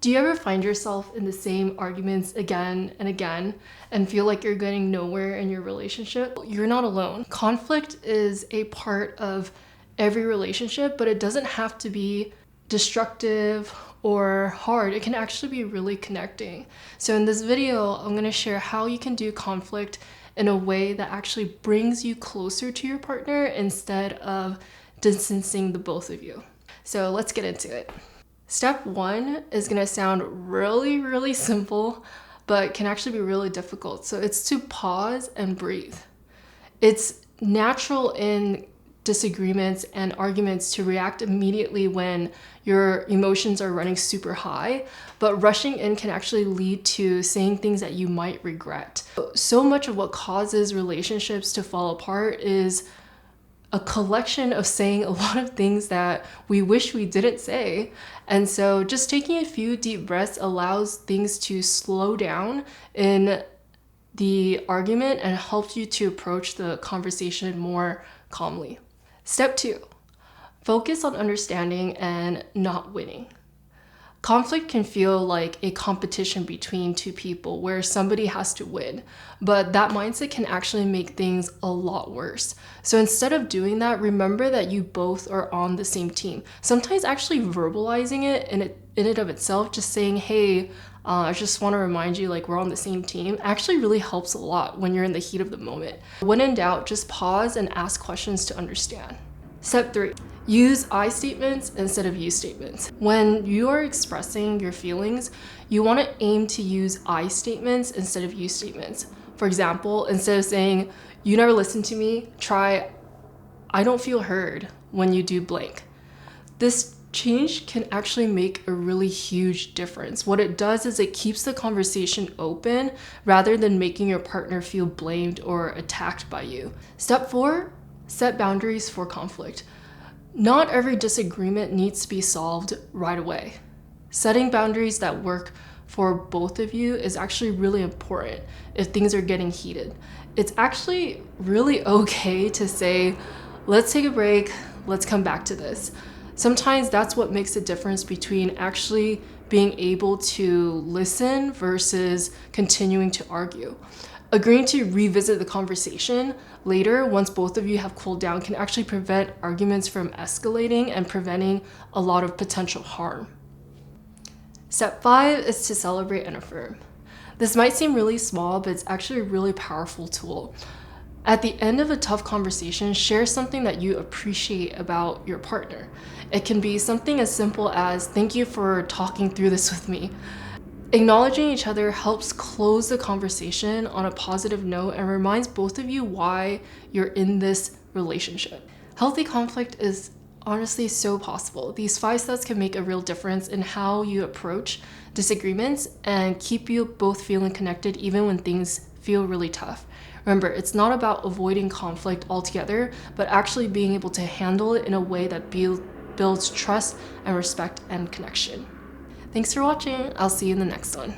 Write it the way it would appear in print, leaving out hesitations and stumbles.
Do you ever find yourself in the same arguments again and again and feel like you're getting nowhere in your relationship? You're not alone. Conflict is a part of every relationship, but it doesn't have to be destructive or hard. It can actually be really connecting. So in this video, I'm going to share how you can do conflict in a way that actually brings you closer to your partner instead of distancing the both of you. So let's get into it. Step one is going to sound really simple, but can actually be really difficult. So it's to pause and breathe. It's natural in disagreements and arguments to react immediately when your emotions are running super high, but rushing in can actually lead to saying things that you might regret. So much of what causes relationships to fall apart is a collection of saying a lot of things that we wish we didn't say. And so just taking a few deep breaths allows things to slow down in the argument and helps you to approach the conversation more calmly. Step two, focus on understanding and not winning. Conflict can feel like a competition between two people where somebody has to win, but that mindset can actually make things a lot worse. So instead of doing that, remember that you both are on the same team. Sometimes actually verbalizing it in and of itself, just saying, hey, I just want to remind you, like, we're on the same team, actually really helps a lot when you're in the heat of the moment. When in doubt, just pause and ask questions to understand. Step three, use I statements instead of you statements. When you are expressing your feelings, you want to aim to use I statements instead of you statements. For example, instead of saying, you never listen to me, try, I don't feel heard when you do blank. This change can actually make a really huge difference. What it does is it keeps the conversation open rather than making your partner feel blamed or attacked by you. Step four, set boundaries for conflict. Not every disagreement needs to be solved right away. Setting boundaries that work for both of you is actually really important if things are getting heated. It's actually really okay to say, let's take a break, let's come back to this. Sometimes that's what makes a difference between actually being able to listen versus continuing to argue. Agreeing to revisit the conversation later, once both of you have cooled down, can actually prevent arguments from escalating and preventing a lot of potential harm. Step five is to celebrate and affirm. This might seem really small, but it's actually a really powerful tool. At the end of a tough conversation, share something that you appreciate about your partner. It can be something as simple as, thank you for talking through this with me. Acknowledging each other helps close the conversation on a positive note and reminds both of you why you're in this relationship. Healthy conflict is honestly so possible. These 5 steps can make a real difference in how you approach disagreements and keep you both feeling connected even when things feel really tough. Remember, it's not about avoiding conflict altogether, but actually being able to handle it in a way that builds trust and respect and connection. Thanks for watching. I'll see you in the next one.